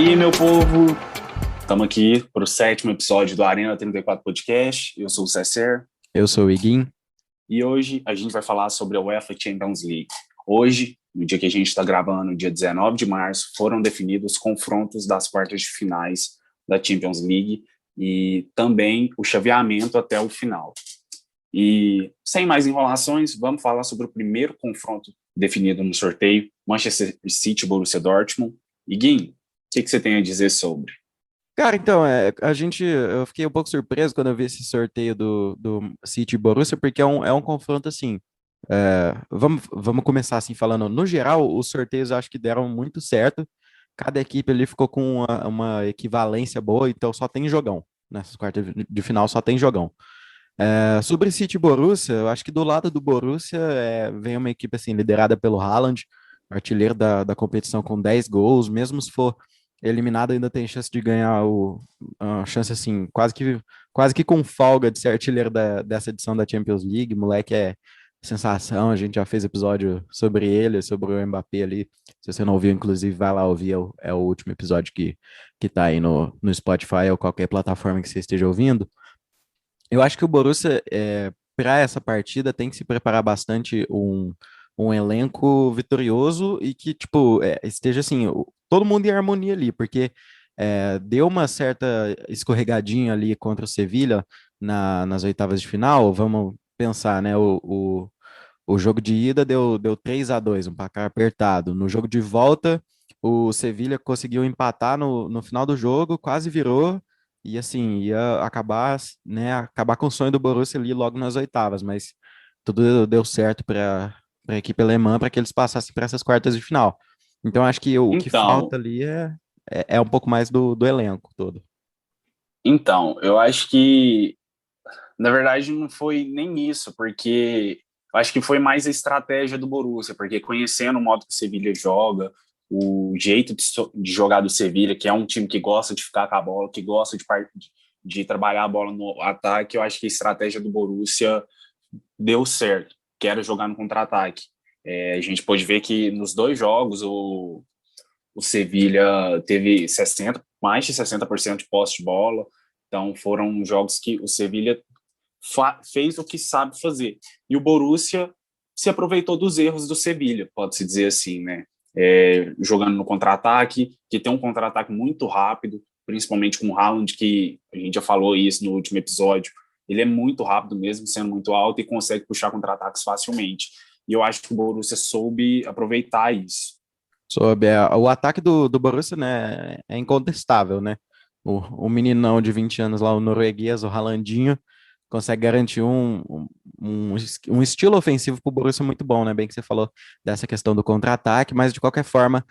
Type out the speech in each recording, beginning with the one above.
aí, meu povo? Estamos aqui para o 7º episódio do Arena 34 Podcast. Eu sou o Cesser. Eu sou o Iguin. E hoje a gente vai falar sobre a UEFA Champions League. Hoje, no dia que a gente está gravando, dia 19 de março, foram definidos os confrontos das quartas de finais da Champions League e também o chaveamento até o final. E sem mais enrolações, vamos falar sobre o primeiro confronto definido no sorteio, Manchester City e Borussia Dortmund. Iguin, o que você tem a dizer sobre? Cara, então, eu fiquei um pouco surpreso quando eu vi esse sorteio do City e Borussia, porque é um confronto assim. Vamos começar assim falando. No geral, os sorteios eu acho que deram muito certo. Cada equipe ali ficou com uma equivalência boa, então só tem jogão. Nessas quartas de final só tem jogão. Sobre City e Borussia, eu acho que do lado do Borussia vem uma equipe assim, liderada pelo Haaland, artilheiro da competição com 10 gols, mesmo se for eliminado, ainda tem chance de ganhar a chance assim, quase que com folga de ser artilheiro dessa edição da Champions League. Moleque é sensação, a gente já fez episódio sobre ele, sobre o Mbappé ali. Se você não ouviu, inclusive, vai lá ouvir, é o último episódio que tá aí no Spotify ou qualquer plataforma que você esteja ouvindo. Eu acho que o Borussia, para essa partida, tem que se preparar bastante um elenco vitorioso e que, tipo, esteja assim, todo mundo em harmonia ali, porque deu uma certa escorregadinha ali contra o Sevilha nas oitavas de final. Vamos pensar, né? O jogo de ida deu 3-2, um placar apertado. No jogo de volta, o Sevilha conseguiu empatar no final do jogo, quase virou. E assim, ia acabar, né, acabar com o sonho do Borussia ali logo nas oitavas, mas tudo deu certo para a equipe alemã para que eles passassem para essas quartas de final. Então acho que o que falta Então, ali é um pouco mais do elenco todo. eu acho que, na verdade, não foi nem isso, porque eu acho que foi mais a estratégia do Borussia, porque conhecendo o modo que o Sevilha joga, o jeito de jogar do Sevilha, que é um time que gosta de ficar com a bola, que gosta de trabalhar a bola no ataque, eu acho que a estratégia do Borussia deu certo, que era jogar no contra-ataque. A gente pôde ver que nos dois jogos o Sevilha teve mais de 60% de posse de bola, então foram jogos que o Sevilha fez o que sabe fazer. E o Borussia se aproveitou dos erros do Sevilha, pode-se dizer assim, né? Jogando no contra-ataque, que tem um contra-ataque muito rápido, principalmente com o Haaland, que a gente já falou isso no último episódio. Ele é muito rápido mesmo, sendo muito alto, e consegue puxar contra-ataques facilmente. E eu acho que o Borussia soube aproveitar isso. O ataque do Borussia, né, é incontestável, né? O meninão de 20 anos lá, o norueguês, o Haalandinho, consegue garantir um estilo ofensivo para o Borussia muito bom, né? Bem que você falou dessa questão do contra-ataque, mas de qualquer forma,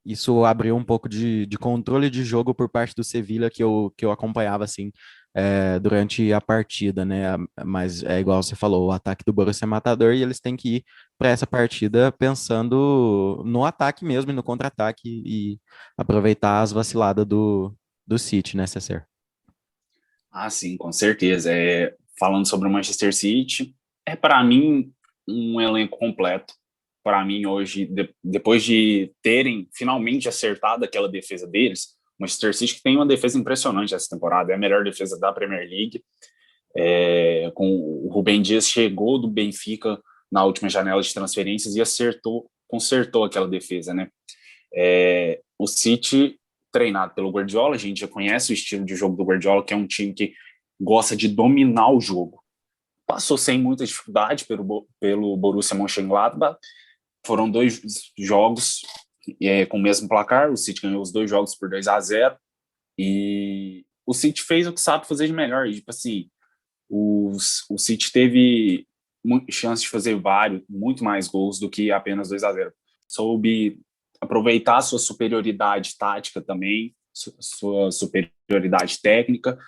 isso abriu um pouco de controle de jogo por parte do Sevilla que eu acompanhava assim durante a partida, né? Mas é igual você falou, o ataque do Borussia é matador e eles têm que ir para essa partida pensando no ataque mesmo e no contra-ataque e aproveitar as vaciladas do City, né, Cesar? Ah, sim, com certeza. Falando sobre o Manchester City, para mim um elenco completo. Para mim, hoje, depois de terem finalmente acertado aquela defesa deles, o Manchester City que tem uma defesa impressionante essa temporada, é a melhor defesa da Premier League. Com o Rubem Dias chegou do Benfica na última janela de transferências e consertou aquela defesa, né? O City, treinado pelo Guardiola, a gente já conhece o estilo de jogo do Guardiola, que é um time que gosta de dominar o jogo. Passou sem muita dificuldade pelo Borussia Mönchengladbach. Foram dois jogos com o mesmo placar. O City ganhou os dois jogos por 2-0. E o City fez o que sabe fazer de melhor. E, tipo assim, o City teve chance de fazer muito mais gols do que apenas 2-0. Soube aproveitar a sua superioridade tática também, sua superioridade técnica,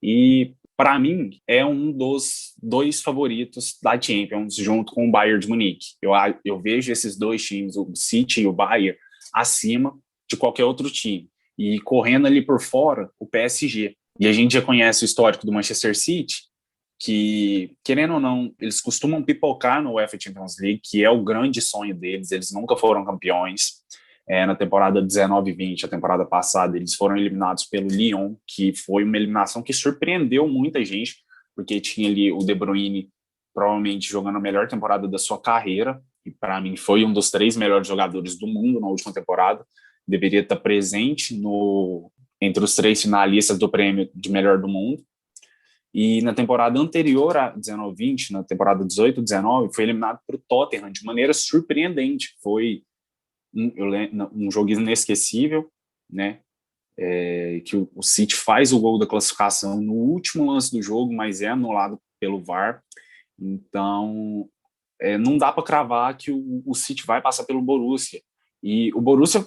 e para mim é um dos dois favoritos da Champions, junto com o Bayern de Munique. Eu vejo esses dois times, o City e o Bayern, acima de qualquer outro time, e correndo ali por fora, o PSG. E a gente já conhece o histórico do Manchester City, que, querendo ou não, eles costumam pipocar no UEFA Champions League, que é o grande sonho deles, eles nunca foram campeões. Na temporada 19-20, a temporada passada, eles foram eliminados pelo Lyon, que foi uma eliminação que surpreendeu muita gente, porque tinha ali o De Bruyne provavelmente jogando a melhor temporada da sua carreira, e para mim foi um dos 3 melhores jogadores do mundo na última temporada, deveria estar presente entre os 3 finalistas do prêmio de melhor do mundo. E na temporada anterior a 19-20, na temporada 18-19, foi eliminado para o Tottenham de maneira surpreendente. Foi um jogo inesquecível, né? Que o City faz o gol da classificação no último lance do jogo, mas é anulado pelo VAR. Então, não dá para cravar que o City vai passar pelo Borussia. E o Borussia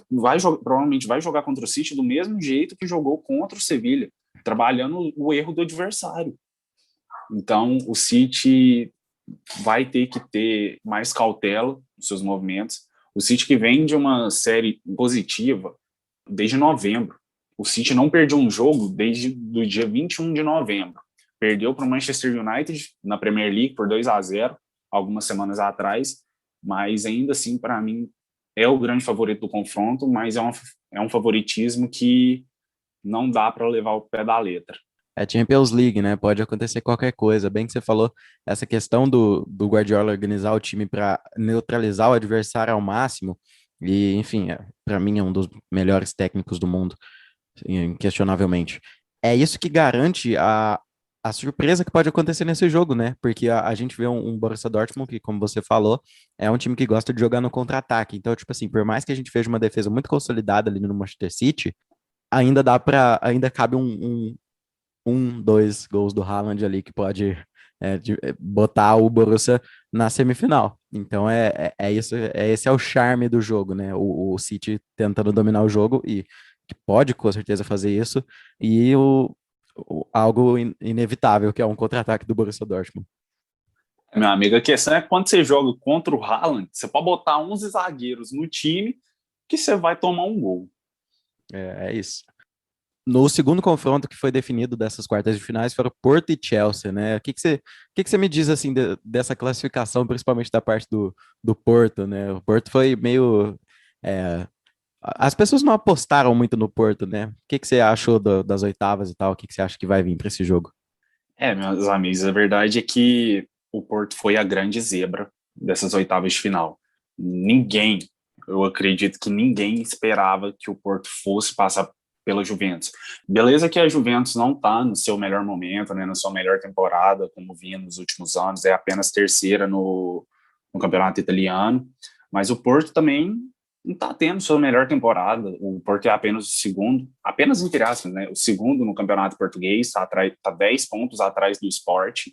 provavelmente vai jogar contra o City do mesmo jeito que jogou contra o Sevilha, trabalhando o erro do adversário. Então, o City vai ter que ter mais cautela nos seus movimentos. O City que vem de uma série positiva desde novembro. O City não perdeu um jogo desde o dia 21 de novembro. Perdeu para o Manchester United na Premier League por 2-0, algumas semanas atrás, mas ainda assim, para mim, é o grande favorito do confronto, mas é um favoritismo que não dá para levar o pé da letra. É Champions League, né? Pode acontecer qualquer coisa. Bem que você falou, essa questão do Guardiola organizar o time para neutralizar o adversário ao máximo, e, enfim, para mim é um dos melhores técnicos do mundo, inquestionavelmente. É isso que garante a surpresa que pode acontecer nesse jogo, né? Porque a gente vê um Borussia Dortmund que, como você falou, é um time que gosta de jogar no contra-ataque. Então, tipo assim, por mais que a gente veja uma defesa muito consolidada ali no Manchester City, ainda cabe dois gols do Haaland ali que pode botar o Borussia na semifinal. Então é isso, esse é o charme do jogo, né? O City tentando dominar o jogo e que pode com certeza fazer isso, e algo inevitável, que é um contra-ataque do Borussia Dortmund. Meu amigo, a questão é que quando você joga contra o Haaland, você pode botar 11 zagueiros no time que você vai tomar um gol. É isso. No segundo confronto que foi definido dessas quartas de finais foram Porto e Chelsea, né? O que você me diz assim dessa classificação, principalmente da parte do Porto, né? O Porto foi meio as pessoas não apostaram muito no Porto, né? O que você achou das oitavas e tal? O que você acha que vai vir para esse jogo? Meus amigos, a verdade é que o Porto foi a grande zebra dessas oitavas de final. Eu acredito que ninguém esperava que o Porto fosse passar pela Juventus. Beleza que a Juventus não está no seu melhor momento, né, na sua melhor temporada, como vinha nos últimos anos, é apenas terceira no campeonato italiano, mas o Porto também não está tendo sua melhor temporada. O Porto é apenas o segundo, apenas entre aspas, né, o segundo no campeonato português, está 10 pontos atrás do Sport,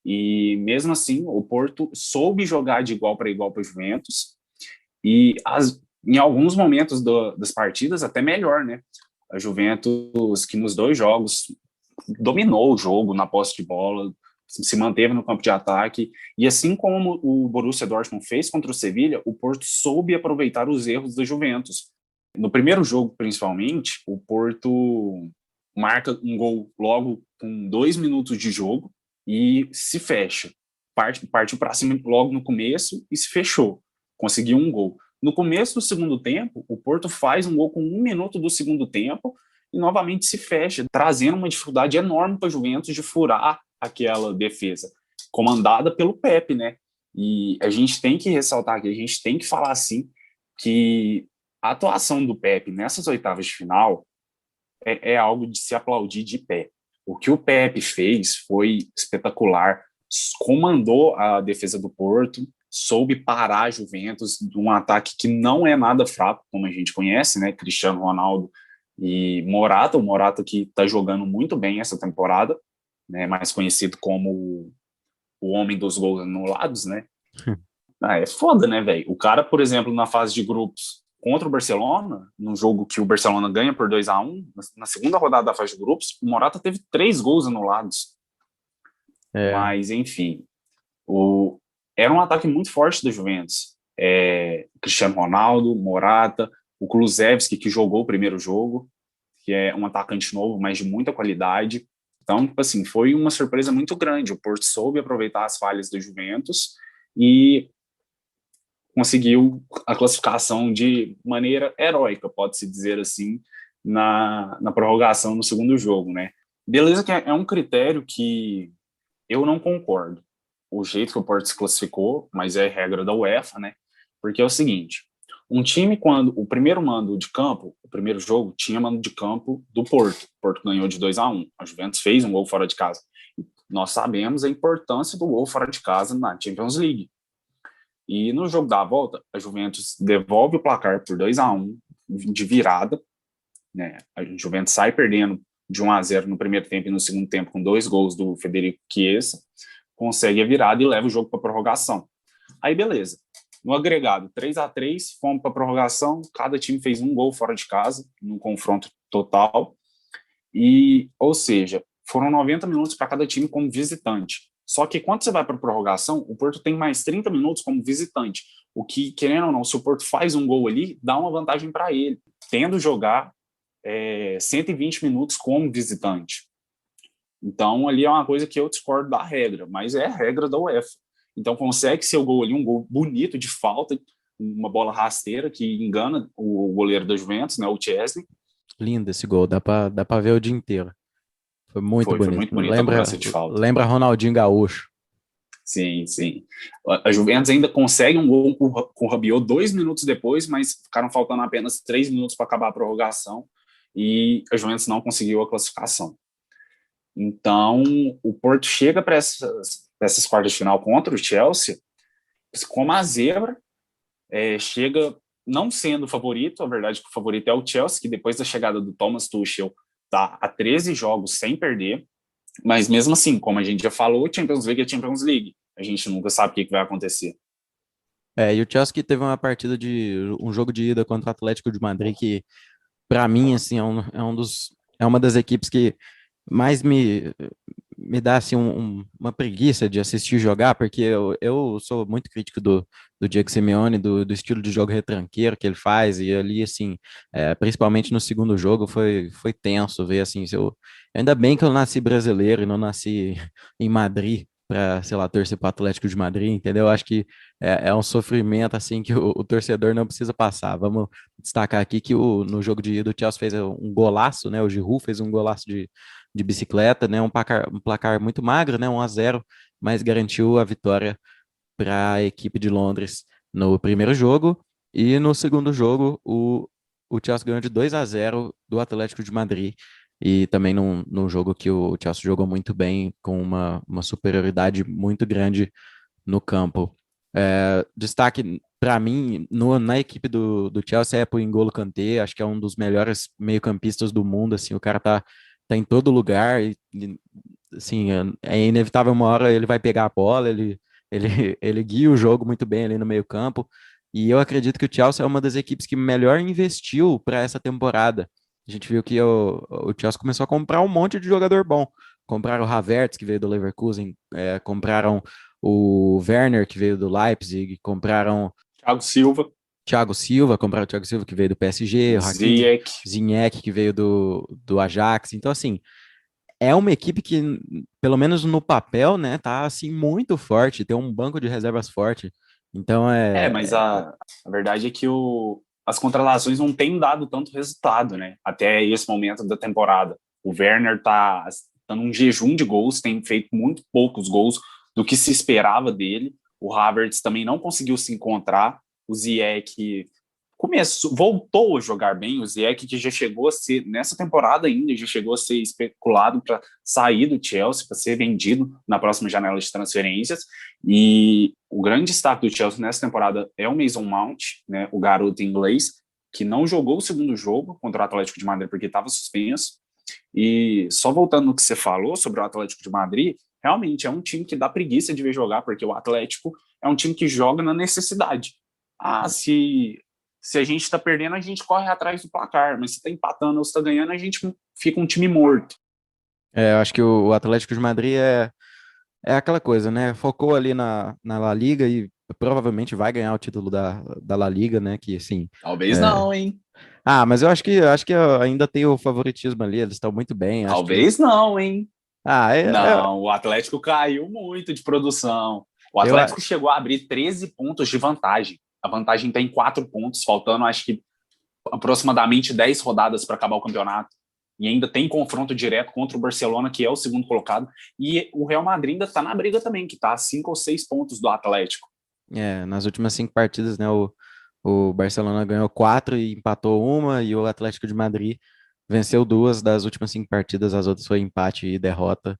e mesmo assim o Porto soube jogar de igual para igual para o Juventus, e em alguns momentos das partidas até melhor, né? A Juventus, que nos 2 jogos dominou o jogo na posse de bola, se manteve no campo de ataque, e assim como o Borussia Dortmund fez contra o Sevilha, o Porto soube aproveitar os erros da Juventus. No primeiro jogo, principalmente, o Porto marca um gol logo com 2 minutos de jogo e se fecha. Partiu para cima logo no começo e se fechou. Conseguiu um gol. No começo do segundo tempo, o Porto faz um gol com 1 minuto do segundo tempo e novamente se fecha, trazendo uma dificuldade enorme para a Juventus de furar aquela defesa, comandada pelo Pepe, né? E a gente tem que ressaltar aqui, a gente tem que falar assim, que a atuação do Pepe nessas oitavas de final é algo de se aplaudir de pé. O que o Pepe fez foi espetacular, comandou a defesa do Porto, soube parar a Juventus de um ataque que não é nada fraco, como a gente conhece, né? Cristiano Ronaldo e Morata, o Morata que está jogando muito bem essa temporada, né? Mais conhecido como o homem dos gols anulados, né? É foda, né, velho? O cara, por exemplo, na fase de grupos contra o Barcelona, num jogo que o Barcelona ganha por 2-1, na segunda rodada da fase de grupos, o Morata teve 3 gols anulados. Mas, enfim, era um ataque muito forte da Juventus. Cristiano Ronaldo, Morata, o Kulusevski, que jogou o primeiro jogo, que é um atacante novo, mas de muita qualidade. Então, tipo assim, foi uma surpresa muito grande. O Porto soube aproveitar as falhas da Juventus e conseguiu a classificação de maneira heróica, pode-se dizer assim, na prorrogação no segundo jogo, né? Beleza que é um critério que eu não concordo. O jeito que o Porto se classificou, mas é regra da UEFA, né? Porque é o seguinte, um time, quando o primeiro mando de campo, o primeiro jogo, tinha mando de campo do Porto. O Porto ganhou de 2-1. A Juventus fez um gol fora de casa. Nós sabemos a importância do gol fora de casa na Champions League. E no jogo da volta, a Juventus devolve o placar por 2-1 de virada, né? A Juventus sai perdendo de 1-0 no primeiro tempo e no segundo tempo com 2 gols do Federico Chiesa, consegue a virada e leva o jogo para prorrogação. Aí beleza. No agregado, 3-3, fomos para prorrogação, cada time fez um gol fora de casa, num confronto total, e, ou seja, foram 90 minutos para cada time como visitante. Só que quando você vai para a prorrogação, o Porto tem mais 30 minutos como visitante, o que, querendo ou não, se o Porto faz um gol ali, dá uma vantagem para ele, tendo jogar 120 minutos como visitante. Então, ali é uma coisa que eu discordo da regra, mas é a regra da UEFA. Então, consegue ser o gol ali, um gol bonito de falta, uma bola rasteira que engana o goleiro da Juventus, né, o Chesney. Lindo esse gol, dá pra ver o dia inteiro. Foi muito Foi bonito. muito bonita a cobrança de falta. Lembra Ronaldinho Gaúcho. Sim, sim. A Juventus ainda consegue um gol com o Rabiot 2 minutos depois, mas ficaram faltando apenas 3 minutos para acabar a prorrogação e a Juventus não conseguiu a classificação. Então, o Porto chega para essas quartas de final contra o Chelsea como a zebra, chega não sendo o favorito, a verdade é que o favorito é o Chelsea, que depois da chegada do Thomas Tuchel está a 13 jogos sem perder, mas mesmo assim, como a gente já falou, Champions League é Champions League, a gente nunca sabe o que vai acontecer. E o Chelsea teve uma partida um jogo de ida contra o Atlético de Madrid que, para mim, assim, é uma das equipes que mais me dá assim uma preguiça de assistir jogar, porque eu sou muito crítico do Diego Simeone, do estilo de jogo retranqueiro que ele faz, e ali, assim, principalmente no segundo jogo, foi tenso ver, assim, ainda bem que eu nasci brasileiro e não nasci em Madrid, para, sei lá, torcer para o Atlético de Madrid, entendeu? Acho que é um sofrimento, assim, que o torcedor não precisa passar. Vamos destacar aqui que no jogo de ida o Chelsea fez um golaço, né? O Giroud fez um golaço de bicicleta, né? Um placar muito magro, né? 1-0, mas garantiu a vitória para a equipe de Londres no primeiro jogo. E no segundo jogo, o Chelsea ganhou de 2-0 do Atlético de Madrid. E também num jogo que o Chelsea jogou muito bem, com uma superioridade muito grande no campo. Destaque para mim na equipe do Chelsea é o N'Golo Kanté, acho que é um dos melhores meio-campistas do mundo, assim, o cara tá em todo lugar e assim, é inevitável uma hora ele vai pegar a bola, ele guia o jogo muito bem ali no meio-campo. E eu acredito que o Chelsea é uma das equipes que melhor investiu para essa temporada. A gente viu que o Chelsea começou a comprar um monte de jogador bom. Compraram o Havertz, que veio do Leverkusen, compraram o Werner, que veio do Leipzig, compraram Thiago Silva, compraram o Thiago Silva, que veio do PSG, o Hakimi Ziyech, que veio do Ajax. Então, assim, é uma equipe que, pelo menos no papel, né, tá assim muito forte, tem um banco de reservas forte. Então mas a verdade é que as contratações não têm dado tanto resultado, né? Até esse momento da temporada. O Werner tá num jejum de gols, tem feito muito poucos gols do que se esperava dele. O Havertz também não conseguiu se encontrar. O Ziyech voltou a jogar bem, o Ziyech que já chegou a ser, nessa temporada ainda, já chegou a ser especulado para sair do Chelsea, para ser vendido na próxima janela de transferências, e o grande destaque do Chelsea nessa temporada é o Mason Mount, né, o garoto inglês, que não jogou o segundo jogo contra o Atlético de Madrid porque estava suspenso. E só voltando no que você falou sobre o Atlético de Madrid, realmente é um time que dá preguiça de ver jogar, porque o Atlético é um time que joga na necessidade. Se a gente está perdendo, a gente corre atrás do placar, mas se está empatando ou se está ganhando, a gente fica um time morto. Eu acho que o Atlético de Madrid é aquela coisa, né? Focou ali na La Liga e provavelmente vai ganhar o título da La Liga, né? Que assim. Talvez não, hein? Mas eu acho que ainda tem o favoritismo ali, eles estão muito bem. Talvez não, hein? Não, o Atlético caiu muito de produção. O Atlético chegou a abrir 13 pontos de vantagem. A vantagem está em 4 pontos, faltando acho que aproximadamente 10 rodadas para acabar o campeonato. E ainda tem confronto direto contra o Barcelona, que é o segundo colocado. E o Real Madrid ainda está na briga também, que está a 5 ou 6 pontos do Atlético. Nas últimas 5 partidas, né, o Barcelona ganhou 4 e empatou uma, e o Atlético de Madrid venceu 2 das últimas 5 partidas, as outras foi empate e derrota.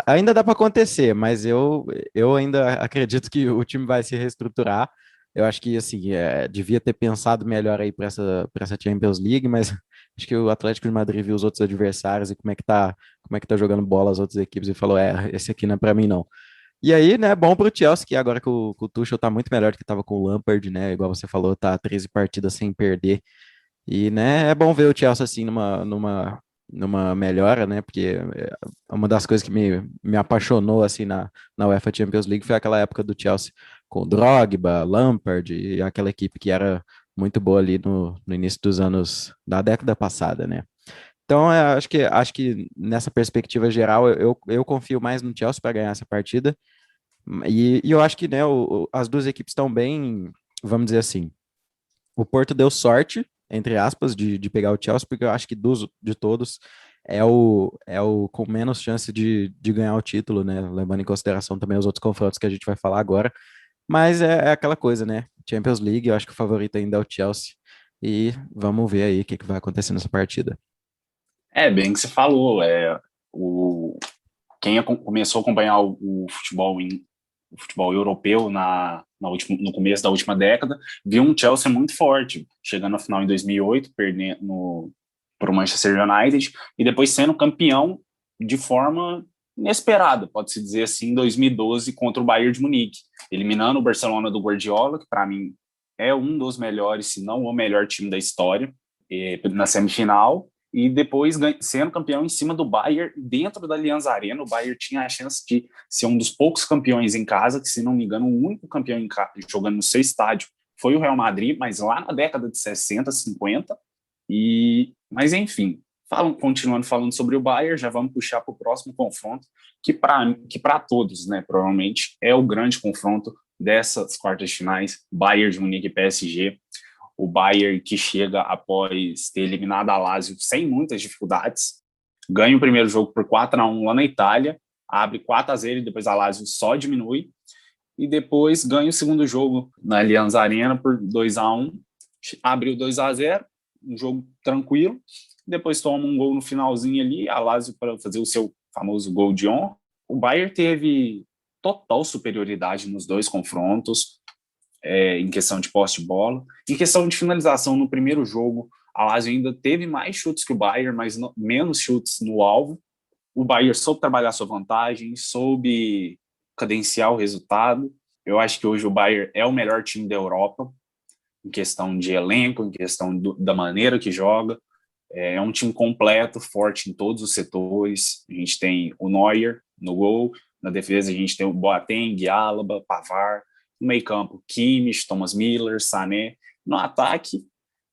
Ainda dá para acontecer, mas eu ainda acredito que o time vai se reestruturar. Eu acho que assim, devia ter pensado melhor aí para essa Champions League, mas acho que o Atlético de Madrid viu os outros adversários e como é que tá jogando bola as outras equipes e falou, esse aqui não é para mim não. E aí, né, bom pro Chelsea, que agora que o Tuchel tá muito melhor do que tava com o Lampard, né, igual você falou, tá 13 partidas sem perder. E, né, é bom ver o Chelsea assim numa melhora, né, porque uma das coisas que me apaixonou assim na UEFA Champions League foi aquela época do Chelsea com o Drogba, Lampard e aquela equipe que era muito boa ali no início dos anos da década passada, né. Então, acho que nessa perspectiva geral, eu confio mais no Chelsea para ganhar essa partida. E eu acho que, né, as duas equipes estão bem, vamos dizer assim. O Porto deu sorte, entre aspas, de pegar o Chelsea, porque eu acho que de todos é o com menos chance de ganhar o título, né? Levando em consideração também os outros confrontos que a gente vai falar agora. Mas é aquela coisa, né? Champions League, eu acho que o favorito ainda é o Chelsea. E vamos ver aí o que vai acontecer nessa partida. Bem que você falou, o, quem começou a acompanhar o futebol europeu no começo da última década, viu um Chelsea muito forte, chegando à final em 2008, perdendo para o Manchester United, e depois sendo campeão de forma inesperada, pode-se dizer assim, em 2012 contra o Bayern de Munique, eliminando o Barcelona do Guardiola, que para mim é um dos melhores, se não o melhor time da história, na semifinal, e depois sendo campeão em cima do Bayern dentro da Allianz Arena. O Bayern tinha a chance de ser um dos poucos campeões em casa, que se não me engano o único campeão em casa, jogando no seu estádio foi o Real Madrid, mas lá na década de 60, 50. Mas enfim, continuando falando sobre o Bayern, já vamos puxar para o próximo confronto, que para todos, né, provavelmente é o grande confronto dessas quartas de finais, Bayern de Munique e PSG. O Bayern, que chega após ter eliminado a Lazio sem muitas dificuldades, ganha o primeiro jogo por 4-1 lá na Itália, abre 4-0 e depois a Lazio só diminui, e depois ganha o segundo jogo na Allianz Arena por 2-1, abriu 2-0, um jogo tranquilo, depois toma um gol no finalzinho ali, a Lazio para fazer o seu famoso gol de honra. O Bayern teve total superioridade nos dois confrontos, em questão de posse de bola. Em questão de finalização no primeiro jogo, a Lazio ainda teve mais chutes que o Bayern, mas menos chutes no alvo. O Bayern soube trabalhar sua vantagem, soube cadenciar o resultado. Eu acho que hoje o Bayern é o melhor time da Europa, em questão de elenco, em questão da maneira que joga. É um time completo, forte em todos os setores. A gente tem o Neuer no gol, na defesa a gente tem o Boateng, Alaba, Pavard, no meio campo, Kimmich, Thomas Müller, Sané. No ataque,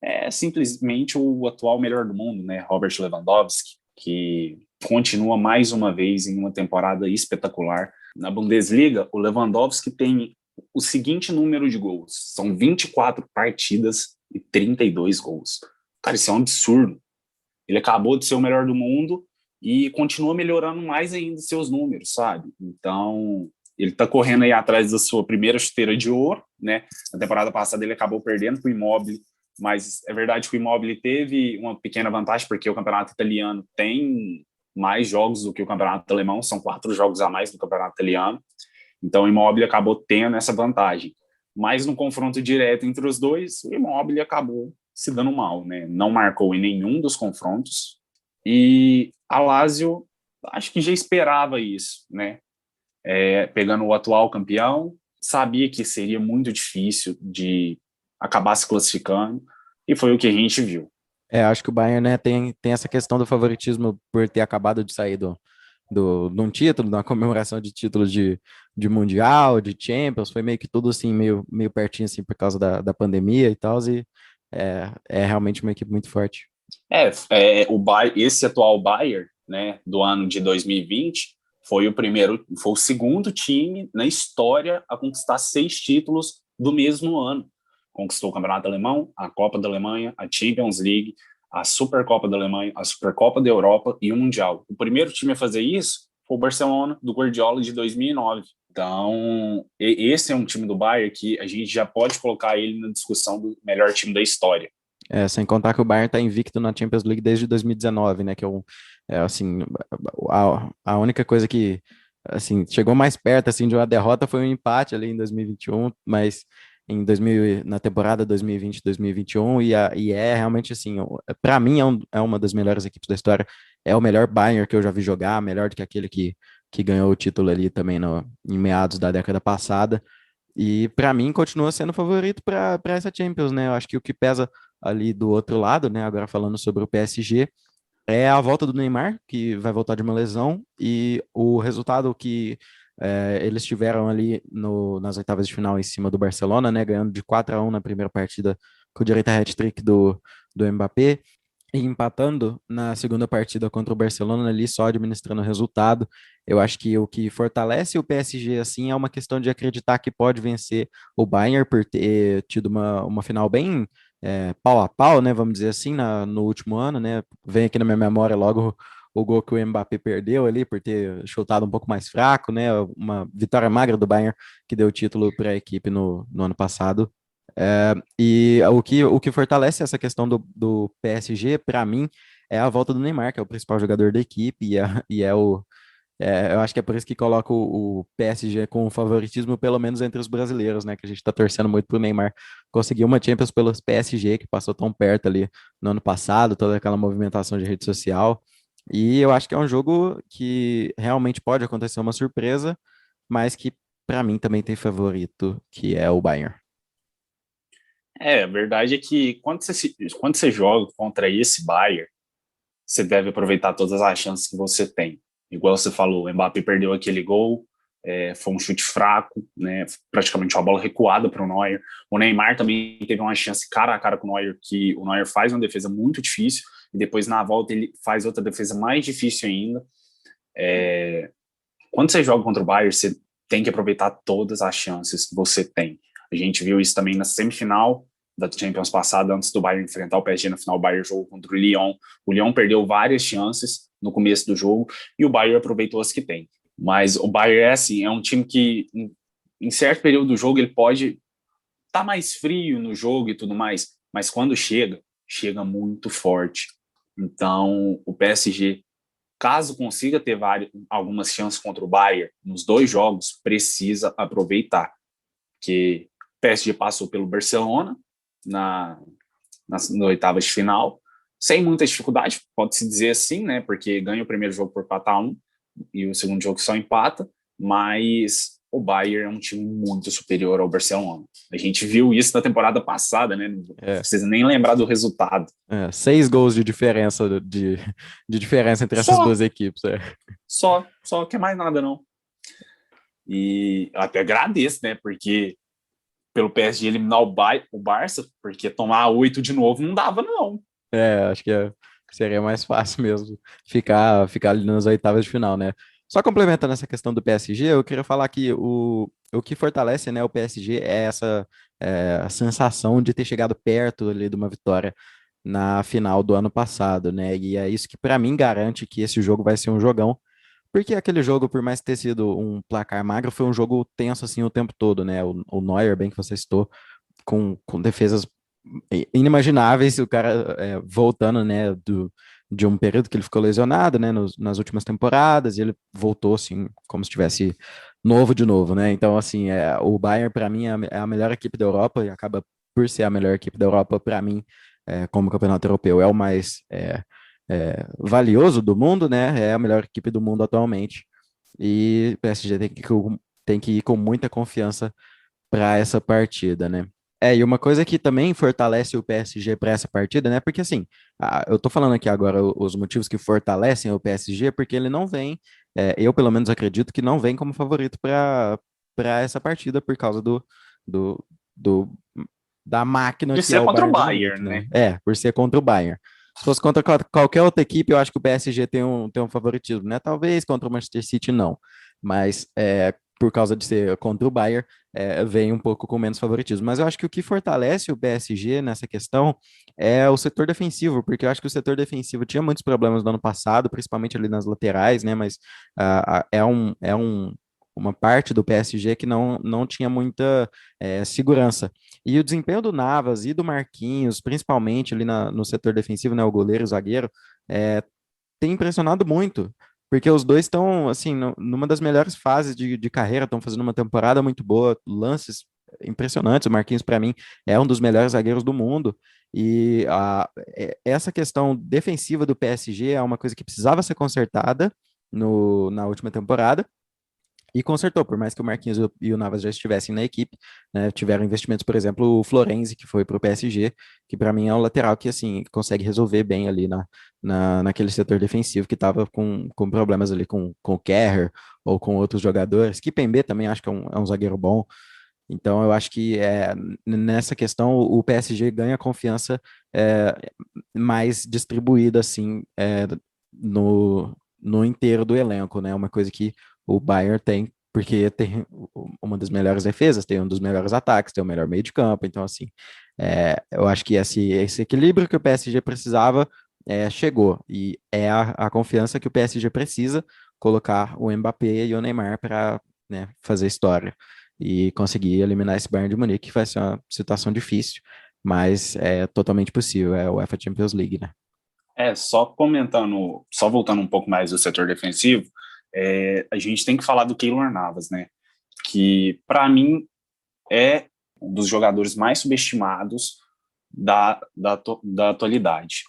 é simplesmente o atual melhor do mundo, né? Robert Lewandowski, que continua mais uma vez em uma temporada espetacular. Na Bundesliga, o Lewandowski tem o seguinte número de gols. São 24 partidas e 32 gols. Cara, isso é um absurdo. Ele acabou de ser o melhor do mundo e continua melhorando mais ainda seus números, sabe? Então, ele está correndo aí atrás da sua primeira chuteira de ouro, né? Na temporada passada ele acabou perdendo para o Immobile, mas é verdade que o Immobile teve uma pequena vantagem, porque o campeonato italiano tem mais jogos do que o campeonato alemão, são 4 jogos a mais do campeonato italiano, então o Immobile acabou tendo essa vantagem. Mas no confronto direto entre os dois, o Immobile acabou se dando mal, né? Não marcou em nenhum dos confrontos, e a Lazio acho que já esperava isso, né? Pegando o atual campeão, sabia que seria muito difícil de acabar se classificando, e foi o que a gente viu. Acho que o Bayern, né, tem essa questão do favoritismo por ter acabado de sair de um título, de uma comemoração de títulos de Mundial, de Champions, foi meio que tudo assim, meio pertinho assim por causa da pandemia e tal, e é realmente uma equipe muito forte. Esse atual Bayern, né, do ano de 2020, foi o segundo time na história a conquistar 6 títulos do mesmo ano. conquistou o Campeonato Alemão, a Copa da Alemanha, a Champions League, a Supercopa da Alemanha, a Supercopa da Europa e o Mundial. O primeiro time a fazer isso foi o Barcelona, do Guardiola, de 2009. Então, esse é um time do Bayern que a gente já pode colocar ele na discussão do melhor time da história. Sem contar que o Bayern está invicto na Champions League desde 2019, né? Que assim, a única coisa que assim, chegou mais perto assim, de uma derrota foi um empate ali em 2021, mas na temporada 2020-2021, e é realmente assim, para mim é uma das melhores equipes da história, é o melhor Bayern que eu já vi jogar, melhor do que aquele que ganhou o título ali também em meados da década passada. E para mim continua sendo favorito para essa Champions, né? Eu acho que o que pesa ali do outro lado, né? Agora falando sobre o PSG, é a volta do Neymar, que vai voltar de uma lesão, e o resultado que eles tiveram ali nas oitavas de final em cima do Barcelona, né? Ganhando de 4-1 na primeira partida com direito a hat-trick do Mbappé. E empatando na segunda partida contra o Barcelona ali, só administrando o resultado. Eu acho que o que fortalece o PSG, assim, é uma questão de acreditar que pode vencer o Bayern por ter tido uma final bem pau a pau, né, vamos dizer assim, no último ano, né, vem aqui na minha memória logo o gol que o Mbappé perdeu ali, por ter chutado um pouco mais fraco, né, uma vitória magra do Bayern que deu o título para a equipe no ano passado. E o que fortalece essa questão do PSG, para mim, é a volta do Neymar, que é o principal jogador da equipe, eu acho que é por isso que coloca o PSG com o favoritismo, pelo menos entre os brasileiros, né? Que a gente tá torcendo muito pro Neymar conseguir uma Champions pelos PSG, que passou tão perto ali no ano passado, toda aquela movimentação de rede social. E eu acho que é um jogo que realmente pode acontecer uma surpresa, mas que para mim também tem favorito, que é o Bayern. A verdade é que quando você joga contra esse Bayern, você deve aproveitar todas as chances que você tem. Igual você falou, o Mbappé perdeu aquele gol, foi um chute fraco, né, praticamente uma bola recuada para o Neuer. O Neymar também teve uma chance cara a cara com o Neuer, que o Neuer faz uma defesa muito difícil, e depois na volta ele faz outra defesa mais difícil ainda. Quando você joga contra o Bayern, você tem que aproveitar todas as chances que você tem. A gente viu isso também na semifinal da Champions passada, antes do Bayern enfrentar o PSG na final. O Bayern jogou contra o Lyon. O Lyon perdeu várias chances no começo do jogo e o Bayern aproveitou as que tem. Mas o Bayern é um time que em certo período do jogo ele pode estar mais frio no jogo e tudo mais, mas quando chega muito forte. Então o PSG, caso consiga ter algumas chances contra o Bayern nos dois jogos, precisa aproveitar, que o PSG passou pelo Barcelona nas oitavas de final, sem muita dificuldade, pode-se dizer assim, né? Porque ganha o primeiro jogo por 4-1 e o segundo jogo só empata, mas o Bayern é um time muito superior ao Barcelona. A gente viu isso na temporada passada, né? Não precisa nem lembrar do resultado. 6 gols de diferença de diferença entre essas duas equipes. Só que mais nada, não. E eu até agradeço, né? Porque pelo PSG eliminar o Barça, porque tomar 8 de novo não dava, não. Acho que seria mais fácil mesmo ficar ali nas oitavas de final, né? Só complementando essa questão do PSG, eu queria falar que o que fortalece, né, o PSG é essa a sensação de ter chegado perto ali de uma vitória na final do ano passado, né? E é isso que para mim garante que esse jogo vai ser um jogão, porque aquele jogo, por mais ter sido um placar magro, foi um jogo tenso assim o tempo todo, né? O Neuer, bem que você citou, com defesas inimagináveis, o cara voltando, né, de um período que ele ficou lesionado, né, nas últimas temporadas, e ele voltou, assim, como se estivesse novo de novo, né, então, assim, o Bayern, para mim, é a melhor equipe da Europa, e acaba por ser a melhor equipe da Europa, para mim, como campeonato europeu, é o mais valioso do mundo, né, é a melhor equipe do mundo atualmente, e o PSG tem que ir com muita confiança para essa partida, né. E uma coisa que também fortalece o PSG para essa partida, né? Porque assim, eu tô falando aqui agora os motivos que fortalecem o PSG, porque ele não vem, eu pelo menos acredito que não vem como favorito para essa partida por causa do, do- da máquina De que é ser o contra o Bayern de Bayern, Munique, né? né? Por ser contra o Bayern. Se fosse contra qualquer outra equipe, eu acho que o PSG tem um favoritismo, né? Talvez contra o Manchester City não, mas por causa de ser contra o Bayern, vem um pouco com menos favoritismo. Mas eu acho que o que fortalece o PSG nessa questão é o setor defensivo, porque eu acho que o setor defensivo tinha muitos problemas no ano passado, principalmente ali nas laterais, né? Mas uma parte do PSG que não tinha muita segurança. E o desempenho do Navas e do Marquinhos, principalmente ali no setor defensivo, né? O goleiro, o zagueiro, é, tem impressionado muito. Porque os dois estão, assim, numa das melhores fases de carreira, estão fazendo uma temporada muito boa, lances impressionantes. O Marquinhos, para mim, é um dos melhores zagueiros do mundo. E essa questão defensiva do PSG é uma coisa que precisava ser consertada na última temporada. E consertou, por mais que o Marquinhos e o Navas já estivessem na equipe, né, tiveram investimentos, por exemplo, o Florenzi, que foi para o PSG, que para mim é um lateral que, assim, consegue resolver bem ali naquele setor defensivo que estava com problemas ali com o Kerr ou com outros jogadores. Kimpembe também acho que é um zagueiro bom. Então, eu acho que nessa questão o PSG ganha confiança é, mais distribuída, assim, no inteiro do elenco, né? Uma coisa que o Bayern tem, porque tem uma das melhores defesas, tem um dos melhores ataques, tem o melhor meio de campo. Então, assim, eu acho que esse equilíbrio que o PSG precisava chegou. E é a confiança que o PSG precisa colocar o Mbappé e o Neymar para, né, fazer história e conseguir eliminar esse Bayern de Munique, que vai ser uma situação difícil, mas é totalmente possível, é a UEFA Champions League, né? Só comentando, só voltando um pouco mais do setor defensivo, a gente tem que falar do Keylor Navas, né? Que, para mim, é um dos jogadores mais subestimados da atualidade.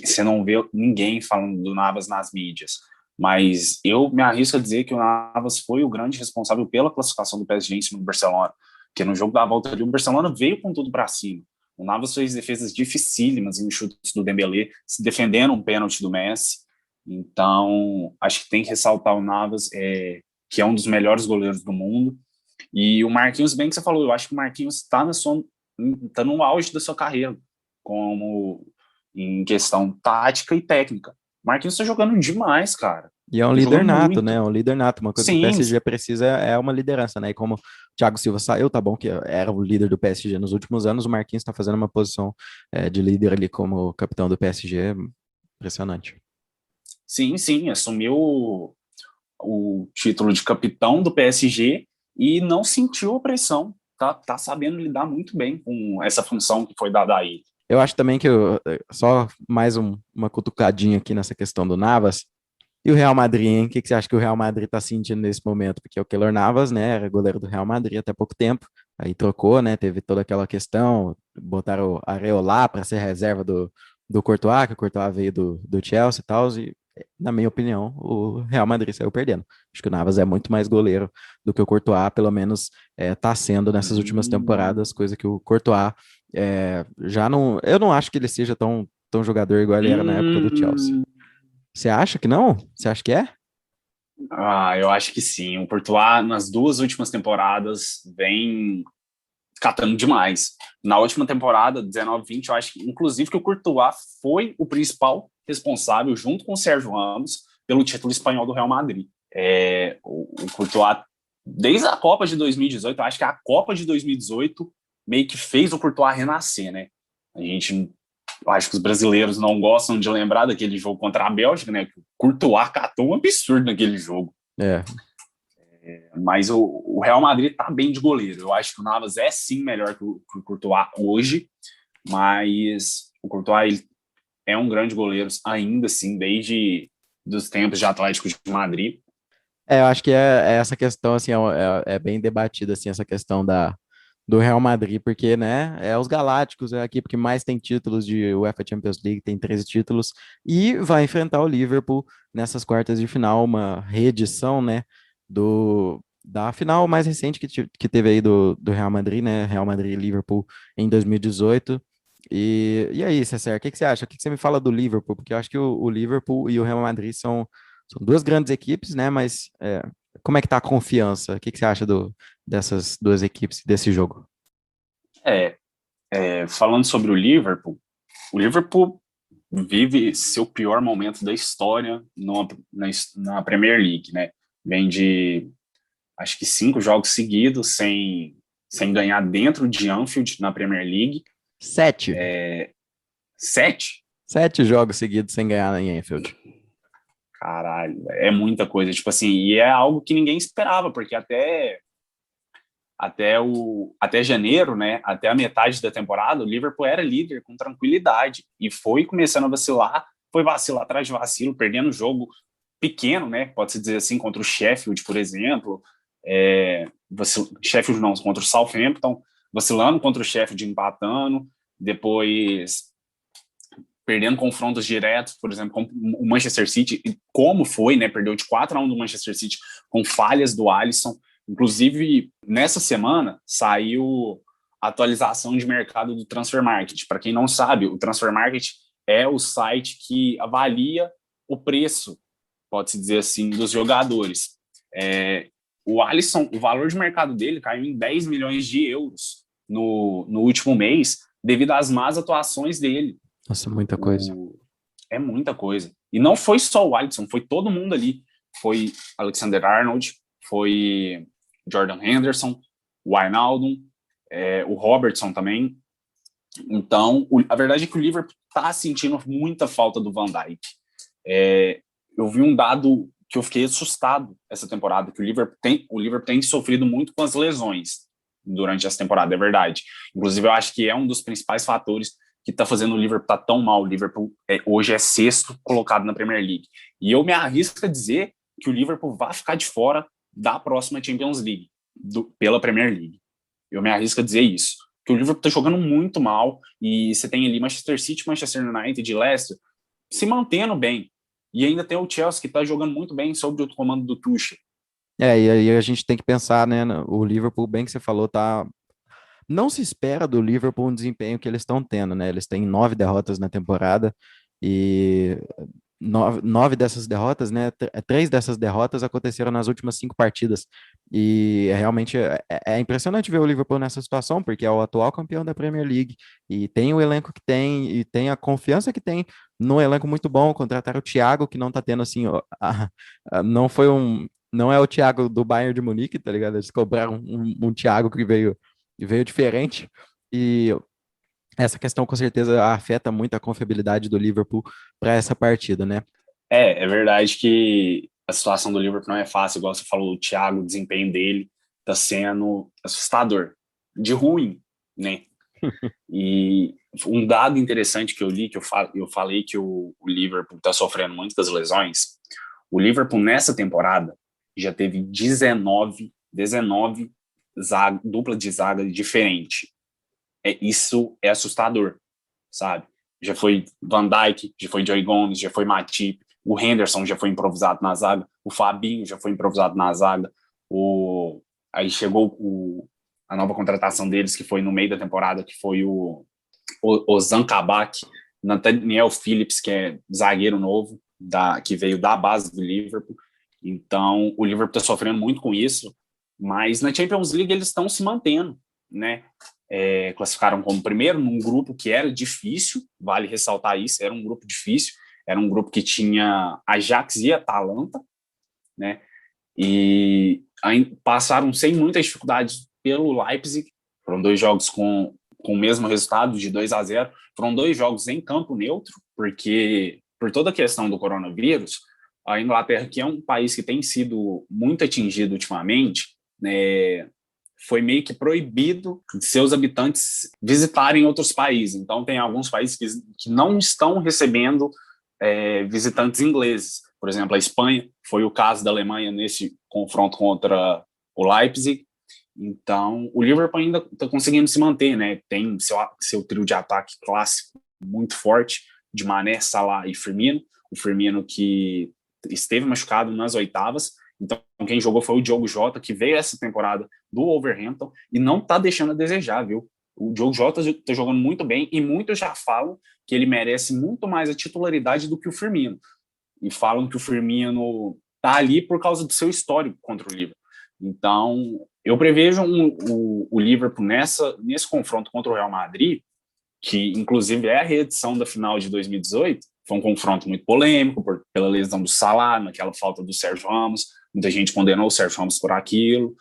Você não vê ninguém falando do Navas nas mídias, mas eu me arrisco a dizer que o Navas foi o grande responsável pela classificação do PSG em cima do Barcelona, que no jogo da volta ali, o Barcelona veio com tudo para cima. O Navas fez defesas dificílimas em chutes do Dembélé, se defendendo um pênalti do Messi. Então, acho que tem que ressaltar o Navas, que é um dos melhores goleiros do mundo. E o Marquinhos, bem que você falou, eu acho que o Marquinhos está no auge da sua carreira, como em questão tática e técnica. O Marquinhos está jogando demais, cara. E é um Tá líder jogando nato, né? É muito. um líder nato. Uma coisa que o Sim, PSG precisa é uma liderança, né? E como o Thiago Silva saiu, tá bom que era o líder do PSG nos últimos anos, o Marquinhos está fazendo uma posição de líder ali como capitão do PSG. Impressionante. sim, sim, assumiu o título de capitão do PSG e não sentiu a pressão. Tá sabendo lidar muito bem com essa função que foi dada a ele. Eu acho também que só mais uma cutucadinha aqui nessa questão do Navas. E o Real Madrid, hein? O que você acha que o Real Madrid está sentindo nesse momento? Porque o Keylor Navas, né, era goleiro do Real Madrid até pouco tempo, aí trocou, né, teve toda aquela questão, botaram o Areola para ser reserva do Courtois, que o Courtois veio do Chelsea e tal, e na minha opinião, o Real Madrid saiu perdendo. Acho que o Navas é muito mais goleiro do que o Courtois, pelo menos tá sendo nessas últimas temporadas, coisa que o Courtois já não. Eu não acho que ele seja tão jogador igual ele era na época do Chelsea. Hum, Você acha que não? Você acha que é? eu acho que sim. O Courtois, nas duas últimas temporadas, vem catando demais. Na última temporada, 19-20, eu acho que, inclusive, que o Courtois foi o principal responsável, junto com o Sérgio Ramos, pelo título espanhol do Real Madrid. O Courtois, desde a Copa de 2018, eu acho que a Copa de 2018 meio que fez o Courtois renascer, né? Eu acho que os brasileiros não gostam de lembrar daquele jogo contra a Bélgica, né? O Courtois catou um absurdo naquele jogo. É, Mas o Real Madrid tá bem de goleiro. Eu acho que o Navas é sim melhor que o Courtois hoje, mas o Courtois ele é um grande goleiro ainda assim, desde dos tempos de Atlético de Madrid. eu acho que é essa questão, assim, é bem debatida, assim, essa questão do Real Madrid, porque, né, é os Galácticos, é a equipe que mais tem títulos de UEFA Champions League, tem 13 títulos, e vai enfrentar o Liverpool nessas quartas de final, uma reedição, né, da final mais recente que teve aí do Real Madrid, né, Real Madrid e Liverpool em 2018. E aí, César, o que você acha? O que você me fala do Liverpool? Porque eu acho que o Liverpool e o Real Madrid são duas grandes equipes, né? Mas como é que tá a confiança? O que você acha dessas duas equipes desse jogo? É, falando sobre o Liverpool vive seu pior momento da história na Premier League, né? Vem de acho que 5 jogos seguidos sem ganhar dentro de Anfield na Premier League. 7. 7? 7 jogos seguidos sem ganhar em Anfield. Caralho, é muita coisa. Tipo assim, e é algo que ninguém esperava, porque até janeiro, né, até a metade da temporada, o Liverpool era líder com tranquilidade e foi começando a vacilar, foi vacilar atrás de vacilo, perdendo o jogo pequeno, né, pode-se dizer assim, contra o Sheffield, por exemplo, Sheffield não, contra o Southampton, vacilando contra o Sheffield, empatando, depois perdendo confrontos diretos, por exemplo, com o Manchester City, como foi, né, perdeu de 4-1 do Manchester City com falhas do Alisson. Inclusive, nessa semana, saiu a atualização de mercado do Transfer Market. Para quem não sabe, o Transfer Market é o site que avalia o preço, pode-se dizer assim, dos jogadores. O Alisson, o valor de mercado dele caiu em 10 milhões de euros no último mês, devido às más atuações dele. Nossa, muita coisa. É muita coisa. E não foi só o Alisson, foi todo mundo ali. Foi Alexander-Arnold, foi Jordan Henderson, o Wijnaldum, o Robertson também. Então, a verdade é que o Liverpool está sentindo muita falta do Van Dijk. Eu vi um dado que eu fiquei assustado essa temporada, que o Liverpool tem sofrido muito com as lesões durante essa temporada, é verdade. Inclusive, eu acho que é um dos principais fatores que está fazendo o Liverpool estar tão mal. O Liverpool hoje é 6º colocado na Premier League. E eu me arrisco a dizer que o Liverpool vai ficar de fora da próxima Champions League, pela Premier League. Eu me arrisco a dizer isso. Que o Liverpool está jogando muito mal e você tem ali Manchester City, Manchester United e Leicester se mantendo bem. E ainda tem o Chelsea que está jogando muito bem sob o comando do Tuchel. E aí a gente tem que pensar, né? O Liverpool, bem que você falou, tá. Não se espera do Liverpool um desempenho que eles estão tendo, né? Eles têm 9 derrotas na temporada e 9 dessas derrotas, né? 3 dessas derrotas aconteceram nas últimas 5 partidas. E realmente é impressionante ver o Liverpool nessa situação, porque é o atual campeão da Premier League e tem o elenco que tem e tem a confiança que tem num elenco muito bom. Contrataram o Thiago, que não tá tendo assim, não foi não é o Thiago do Bayern de Munique, tá ligado? Eles cobraram um Thiago que veio diferente e essa questão com certeza afeta muito a confiabilidade do Liverpool para essa partida, né? É verdade que a situação do Liverpool não é fácil, igual você falou, o Thiago, o desempenho dele está sendo assustador, de ruim, né? E um dado interessante que eu li, que eu falei que o Liverpool está sofrendo muitas lesões. O Liverpool nessa temporada já teve 19 dupla de zaga diferente. Isso é assustador, sabe? Já foi Van Dijk, já foi Joey Gomes, já foi Matip, o Henderson já foi improvisado na zaga, o Fabinho já foi improvisado na zaga, aí chegou a nova contratação deles, que foi no meio da temporada, que foi o Ozan Kabak, Nathaniel Phillips, que é zagueiro novo, que veio da base do Liverpool. Então, o Liverpool está sofrendo muito com isso, mas na Champions League eles estão se mantendo, né? Classificaram como primeiro num grupo que era difícil, vale ressaltar isso, era um grupo difícil, era um grupo que tinha Ajax e Atalanta, né? E passaram sem muitas dificuldades pelo Leipzig. Foram 2 jogos com o mesmo resultado de 2-0. Foram 2 jogos em campo neutro, porque por toda a questão do coronavírus, a Inglaterra, que é um país que tem sido muito atingido ultimamente, né, foi meio que proibido de seus habitantes visitarem outros países. Então, tem alguns países que não estão recebendo visitantes ingleses. Por exemplo, a Espanha, foi o caso da Alemanha nesse confronto contra o Leipzig. Então, o Liverpool ainda está conseguindo se manter, né? Tem seu trio de ataque clássico muito forte, de Mané, Salah e Firmino. O Firmino que esteve machucado nas oitavas. Então, quem jogou foi o Diogo Jota, que veio essa temporada do Wolverhampton e não está deixando a desejar, viu? O Diogo Jota está jogando muito bem e muitos já falam que ele merece muito mais a titularidade do que o Firmino. E falam que o Firmino está ali por causa do seu histórico contra o Liverpool. Então, eu prevejo o Liverpool nesse confronto contra o Real Madrid, que inclusive é a reedição da final de 2018, foi um confronto muito polêmico pela lesão do Salah, naquela falta do Sérgio Ramos, muita gente condenou o Sérgio Ramos por aquilo.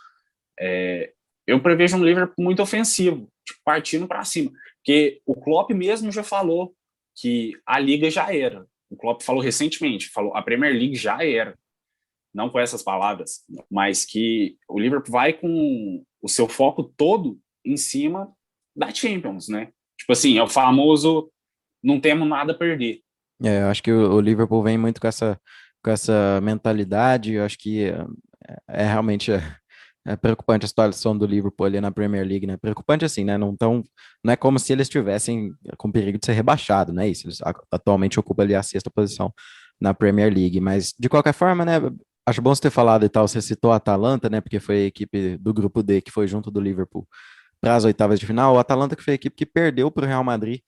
Eu prevejo um Liverpool muito ofensivo, tipo, partindo para cima, porque o Klopp mesmo já falou que a Liga já era. O Klopp falou recentemente, falou a Premier League já era, não com essas palavras, mas que o Liverpool vai com o seu foco todo em cima da Champions, né? Tipo assim, é o famoso não temos nada a perder. Eu acho que o Liverpool vem muito com essa mentalidade. Eu acho que realmente é preocupante a situação do Liverpool ali na Premier League, né? Preocupante assim, né? Não é como se eles estivessem com perigo de ser rebaixado, não é isso? Eles atualmente ocupam ali a sexta posição na Premier League, mas de qualquer forma, né? Acho bom você ter falado e tal, você citou a Atalanta, né? Porque foi a equipe do grupo D que foi junto do Liverpool para as oitavas de final. O Atalanta que foi a equipe que perdeu para o Real Madrid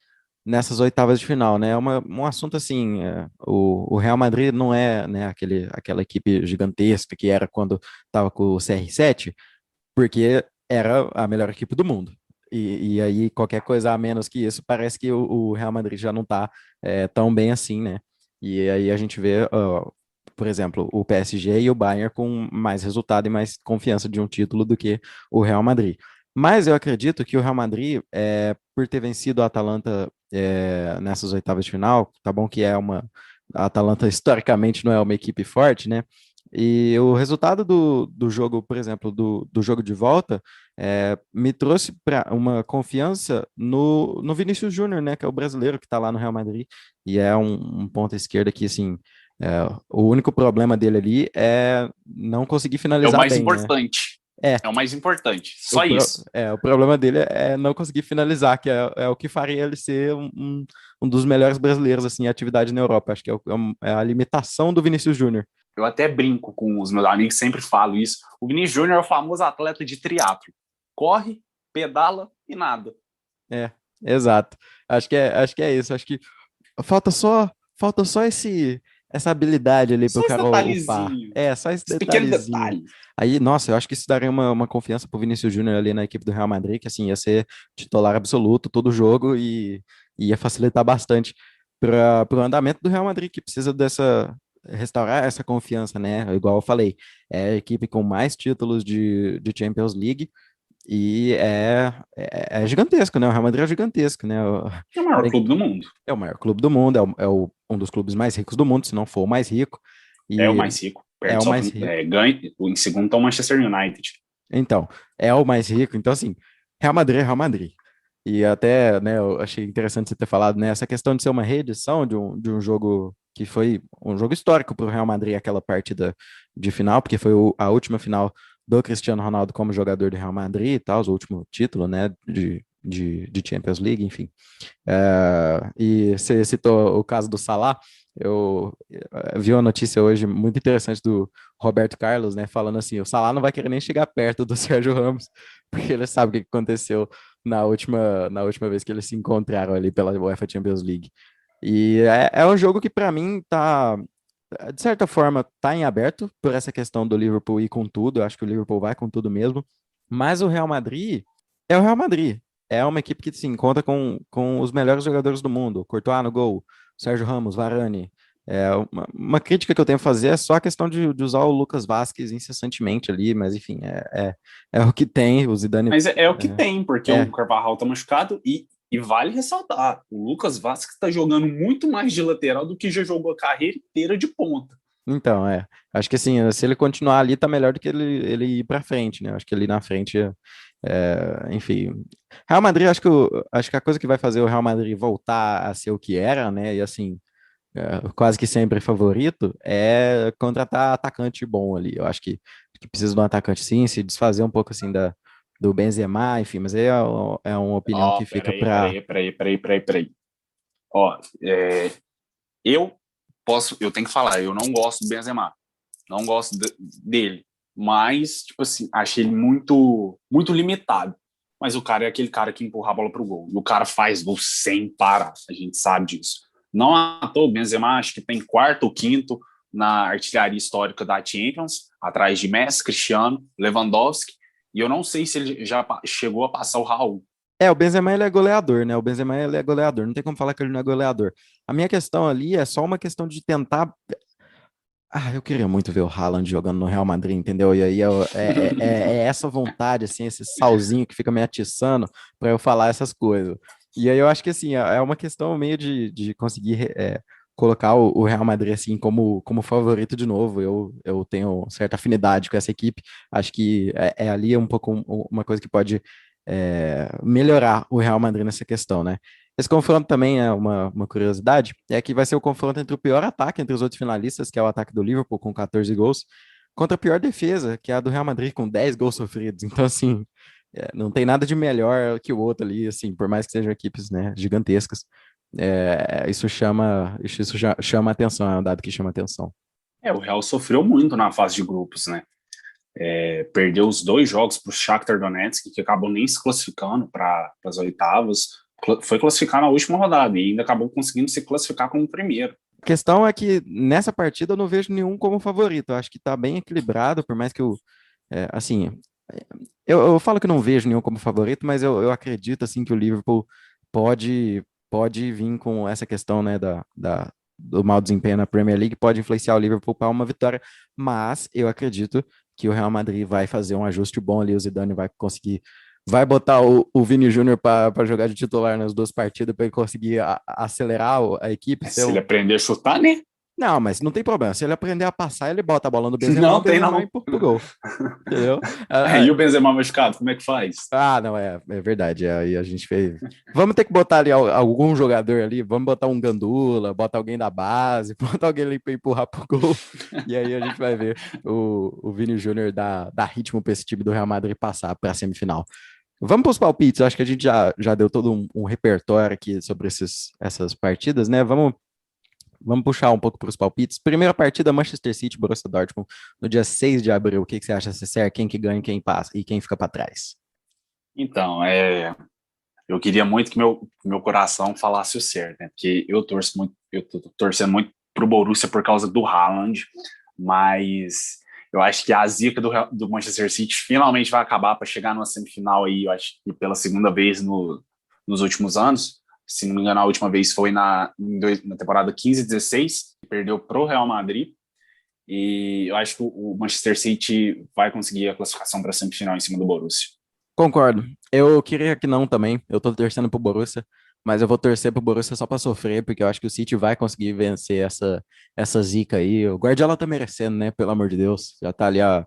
nessas oitavas de final, né? Um assunto assim, o Real Madrid não é, né, aquela equipe gigantesca que era quando estava com o CR7, porque era a melhor equipe do mundo. E aí, qualquer coisa a menos que isso, parece que o Real Madrid já não está tão bem assim, né? E aí a gente vê, por exemplo, o PSG e o Bayern com mais resultado e mais confiança de um título do que o Real Madrid. Mas eu acredito que o Real Madrid, por ter vencido a Atalanta nessas oitavas de final, tá bom que a Atalanta historicamente não é uma equipe forte, né? E o resultado do jogo, por exemplo, do jogo de volta, me trouxe para uma confiança no Vinícius Júnior, né? Que é o brasileiro que está lá no Real Madrid e é um ponta esquerda que, assim, o único problema dele ali é não conseguir É o finalizar mais bem, né? importante. É, É o mais importante. Só isso. o problema dele é não conseguir finalizar, que é o que faria ele ser um dos melhores brasileiros assim, em atividade na Europa. Acho que é a limitação do Vinícius Júnior. Eu até brinco com os meus amigos, sempre falo isso. O Vinícius Júnior é o famoso atleta de triatlo. Corre, pedala e nada. É, exato. Acho que é isso. Acho que falta só, falta só essa habilidade ali pro Só esse cara upar. detalhezinho. Só esse Esse pequeno detalhezinho. detalhe. Aí, nossa, eu acho que isso daria uma confiança pro Vinícius Júnior ali na equipe do Real Madrid, que assim, ia ser titular absoluto todo jogo e ia facilitar bastante para o andamento do Real Madrid, que precisa restaurar essa confiança, né? Igual eu falei, é a equipe com mais títulos de Champions League e é gigantesco, né? O Real Madrid é gigantesco, né? É o maior clube do mundo. É o maior clube do mundo, um dos clubes mais ricos do mundo, se não for o mais rico, É o e mais rico. é Perde o só mais rico. ganha. Em segundo está o Manchester United. Então, é o mais rico. Então, assim, Real Madrid é Real Madrid. E até, né, eu achei interessante você ter falado, né, essa questão de ser uma reedição de um jogo que foi um jogo histórico para o Real Madrid, aquela partida de final, porque foi a última final do Cristiano Ronaldo como jogador do Real Madrid e tal, o último título, né, de Champions League, enfim. E você citou o caso do Salah. Eu vi uma notícia hoje muito interessante do Roberto Carlos, né, falando assim, o Salah não vai querer nem chegar perto do Sérgio Ramos, porque ele sabe o que aconteceu na última vez que eles se encontraram ali pela UEFA Champions League. E é um jogo que para mim tá, de certa forma, tá em aberto por essa questão do Liverpool ir com tudo. Eu acho que o Liverpool vai com tudo mesmo. Mas o Real Madrid é o Real Madrid. É uma equipe que se encontra com os melhores jogadores do mundo. Courtois no gol, Sérgio Ramos, Varane. Uma crítica que eu tenho a fazer é só a questão de usar o Lucas Vasquez incessantemente ali, mas enfim, é o que tem. O Zidane. Mas é o que tem, porque o É, Carvajal tá machucado e vale ressaltar, o Lucas Vasquez está jogando muito mais de lateral do que já jogou a carreira inteira de ponta. então, acho que assim, se ele continuar ali, tá melhor do que ele ir pra frente, né? Acho que ali na frente, enfim. Real Madrid, acho que a coisa que vai fazer o Real Madrid voltar a ser o que era, né? E assim, quase que sempre favorito, é contratar atacante bom ali. Eu acho que precisa de um atacante sim, se desfazer um pouco assim do Benzema, enfim, mas aí é uma opinião Ó, que fica pra. peraí. Ó, eu eu tenho que falar, eu não gosto do Benzema, não gosto dele, mas, tipo assim, achei ele muito limitado. Mas o cara é aquele cara que empurra a bola pro gol. E o cara faz gol sem parar, a gente sabe disso. Não à toa, o Benzema acho que tem quarto ou quinto na artilharia histórica da Champions, atrás de Messi, Cristiano, Lewandowski, e eu não sei se ele já chegou a passar o Raul. O Benzema ele é goleador, né? O Benzema ele é goleador, não tem como falar que ele não é goleador. A minha questão ali é só uma questão de tentar Eu queria muito ver o Haaland jogando no Real Madrid, entendeu? E aí é essa vontade, assim, esse salzinho que fica me atiçando para eu falar essas coisas. E aí eu acho que, assim, é uma questão meio de conseguir colocar o Real Madrid, assim, como favorito de novo. Eu tenho certa afinidade com essa equipe. Acho que é ali um pouco uma coisa que pode melhorar o Real Madrid nessa questão, né? Esse confronto também é uma curiosidade, é que vai ser o confronto entre o pior ataque entre os outros finalistas, que é o ataque do Liverpool, com 14 gols, contra a pior defesa, que é a do Real Madrid, com 10 gols sofridos. Então, assim, não tem nada de melhor que o outro ali, assim, por mais que sejam equipes, né, gigantescas. Isso chama atenção, é um dado que chama atenção. O Real sofreu muito na fase de grupos, né? Perdeu os 2 jogos para o Shakhtar Donetsk, que acabou nem se classificando para as oitavas. Foi classificar na última rodada e ainda acabou conseguindo se classificar como primeiro. A questão é que nessa partida eu não vejo nenhum como favorito. Eu acho que tá bem equilibrado, por mais que assim, eu falo que não vejo nenhum como favorito, mas eu acredito assim que o Liverpool pode vir com essa questão, né, do mau desempenho na Premier League, pode influenciar o Liverpool para uma vitória, mas eu acredito que o Real Madrid vai fazer um ajuste bom ali, o Zidane vai conseguir, vai botar o Vini Júnior para jogar de titular nas 2 partidas para ele conseguir acelerar a equipe. Se ele aprender a chutar, né? Não, mas não tem problema. Se ele aprender a passar, ele bota a bola no Benzema, o Não tem, Benzema não. empurra pro gol. Entendeu? E o Benzema machucado, como é que faz? Não, é verdade. Aí a gente fez. Vamos ter que botar ali algum jogador ali. Vamos botar um Gandula, botar alguém da base, botar alguém ali para empurrar pro gol. E aí a gente vai ver o Vini Júnior dar ritmo para esse time do Real Madrid passar para a semifinal. Vamos para os palpites. Acho que a gente já deu todo um repertório aqui sobre essas partidas, né? Vamos puxar um pouco para os palpites. Primeira partida, Manchester City, Borussia Dortmund, no dia 6 de abril. O que você acha, César? Quem que ganha, quem passa e quem fica para trás? Então, eu queria muito que meu coração falasse o certo, né? Porque eu tô torcendo muito pro Borussia por causa do Haaland, mas eu acho que a zica do Manchester City finalmente vai acabar para chegar numa semifinal aí, eu acho que pela segunda vez nos últimos anos. Se não me engano, a última vez foi na temporada 15-16, perdeu pro Real Madrid. E eu acho que o Manchester City vai conseguir a classificação para a semifinal em cima do Borussia. Concordo. Eu queria que não também. Eu tô torcendo pro Borussia, mas eu vou torcer pro Borussia só para sofrer, porque eu acho que o City vai conseguir vencer essa zica aí. O Guardiola tá merecendo, né? Pelo amor de Deus. Já tá ali há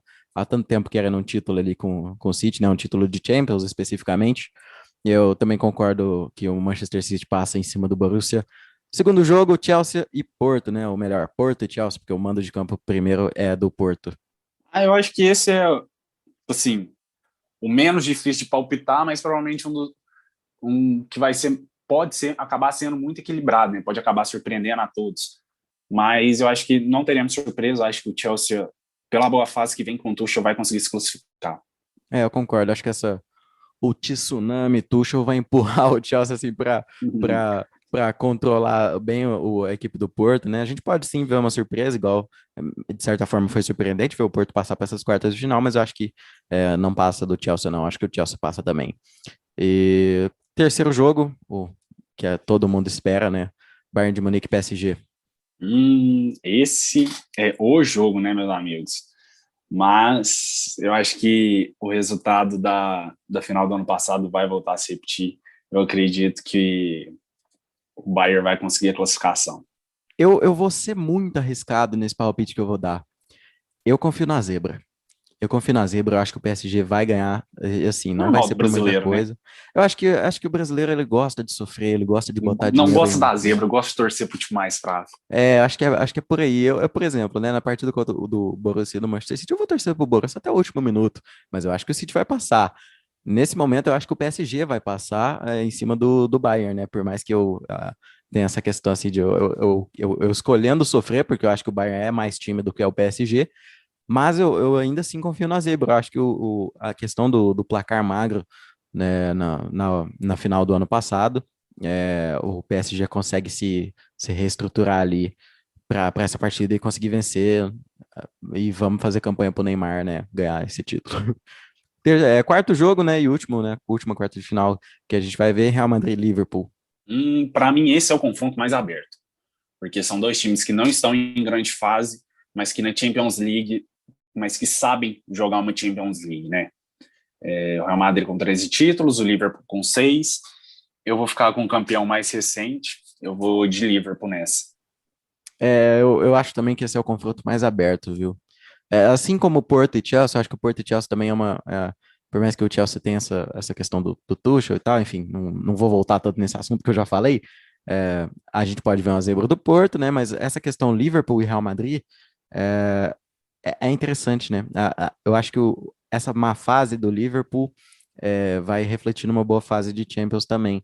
tanto tempo querendo um título ali com o City, né? Um título de Champions especificamente. E eu também concordo que o Manchester City passa em cima do Borussia. Segundo jogo, Chelsea e Porto, né? Ou melhor, Porto e Chelsea, porque o mando de campo primeiro é do Porto. Eu acho que esse é, assim, o menos difícil de palpitar, mas provavelmente um que acabar sendo muito equilibrado, né? Pode acabar surpreendendo a todos. Mas eu acho que não teremos surpresa. Eu acho que o Chelsea, pela boa fase que vem com o Tuchel, vai conseguir se classificar. Eu concordo. Acho que o tsunami Tuchel vai empurrar o Chelsea assim para controlar bem a equipe do Porto, né? A gente pode sim ver uma surpresa, igual de certa forma foi surpreendente ver o Porto passar para essas quartas de final, mas eu acho que não passa do Chelsea, não. Acho que o Chelsea passa também. E terceiro jogo, que todo mundo espera, né? Bayern de Munique e PSG. Esse é o jogo, né, meus amigos? Mas eu acho que o resultado da final do ano passado vai voltar a se repetir. Eu acredito que o Bayern vai conseguir a classificação. Eu vou ser muito arriscado nesse palpite que eu vou dar. Eu confio na zebra. Eu confio na zebra, eu acho que o PSG vai ganhar, e, assim, não vai Normal ser do por muita brasileiro, né? coisa. Eu acho que o brasileiro ele gosta de sofrer, ele gosta de botar Não dinheiro gosto em. da zebra, eu gosto de torcer pro time mais fraco. Acho que é por aí. Por exemplo, né, na partida contra o do Borussia e do Manchester City, eu vou torcer pro Borussia até o último minuto, mas eu acho que o City vai passar. Nesse momento, eu acho que o PSG vai passar em cima do Bayern, né? Por mais que eu tenha essa questão assim de eu escolhendo sofrer, porque eu acho que o Bayern é mais time do que é o PSG. Mas eu ainda assim confio na zebra. Eu acho que a questão do placar magro, né, na final do ano passado, o PSG consegue se reestruturar ali para essa partida e conseguir vencer. E vamos fazer campanha para o Neymar, né, ganhar esse título. Quarto jogo, né, e último, né, última quarta de final que a gente vai ver Real Madrid e Liverpool. Para mim, esse é o confronto mais aberto, porque são dois times que não estão em grande fase, mas que na Champions League, mas que sabem jogar uma Champions League, né? O Real Madrid com 13 títulos, o Liverpool com 6. Eu vou ficar com o campeão mais recente, eu vou de Liverpool nessa. Eu acho também que esse é o confronto mais aberto, viu? Assim como o Porto e Chelsea, eu acho que o Porto e Chelsea também por mais que o Chelsea tenha essa questão do Tuchel e tal, enfim, não vou voltar tanto nesse assunto que eu já falei. A gente pode ver uma zebra do Porto, né? Mas essa questão Liverpool e Real Madrid é, é interessante, né? Eu acho que essa má fase do Liverpool vai refletir numa boa fase de Champions também.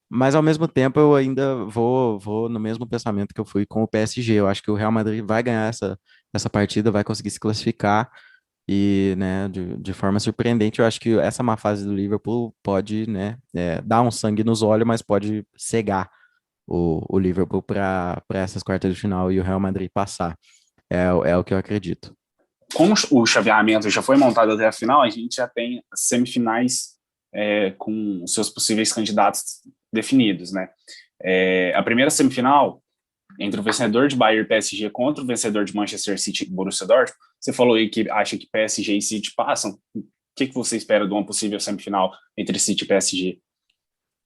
Mas ao mesmo tempo eu ainda vou no mesmo pensamento que eu fui com o PSG. Eu acho que o Real Madrid vai ganhar essa partida, vai conseguir se classificar e, né, de forma surpreendente, eu acho que essa má fase do Liverpool pode, né, dar um sangue nos olhos, mas pode cegar o Liverpool para essas quartas de final e o Real Madrid passar. É o que eu acredito. Como o chaveamento já foi montado até a final, a gente já tem as semifinais com os seus possíveis candidatos definidos, né? A primeira semifinal, entre o vencedor de Bayern e PSG contra o vencedor de Manchester City e Borussia Dortmund, você falou aí que acha que PSG e City passam. O que você espera de uma possível semifinal entre City e PSG?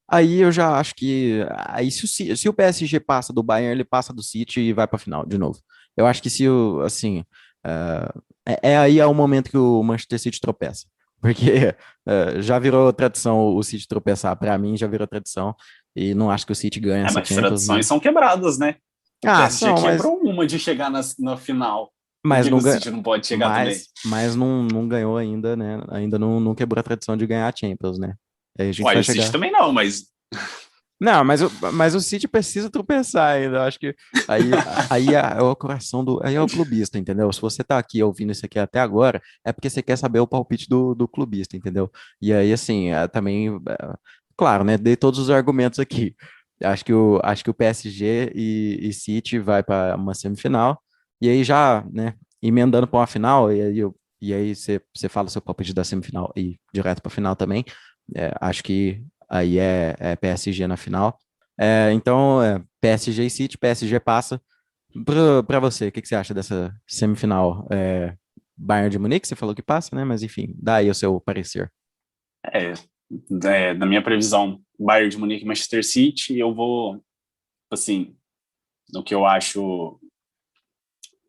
Aí eu já acho que aí se o PSG passa do Bayern, ele passa do City e vai para a final de novo. Eu acho que se o assim aí é o momento que o Manchester City tropeça, porque já virou tradição o City tropeçar. Para mim já virou tradição e não acho que o City ganha essa Mas Champions. tradições são quebradas, né? O PSG São, quebrou uma de chegar na final. Por mas que não o ganha, City não pode chegar também? mas não ganhou ainda, né? Ainda não quebrou a tradição de ganhar a Champions, né? Aí a gente Uai, vai o City chegar. também não, mas Não, mas o City precisa tropeçar ainda. Eu acho que é o coração aí é o clubista, entendeu? Se você tá aqui ouvindo isso aqui até agora, é porque você quer saber o palpite do clubista, entendeu? E aí, assim, também, claro, né? Dei todos os argumentos aqui. Acho que o PSG e City vai para uma semifinal, e aí já, né, emendando para uma final, e aí você fala o seu palpite da semifinal e direto para a final também. Acho que aí é PSG na final. Então, PSG e City, PSG passa. Para você, o que você acha dessa semifinal? Bayern de Munique, você falou que passa, né? Mas enfim, dá aí o seu parecer. é, na minha previsão, Bayern de Munique e Manchester City, eu vou, assim, no que eu acho,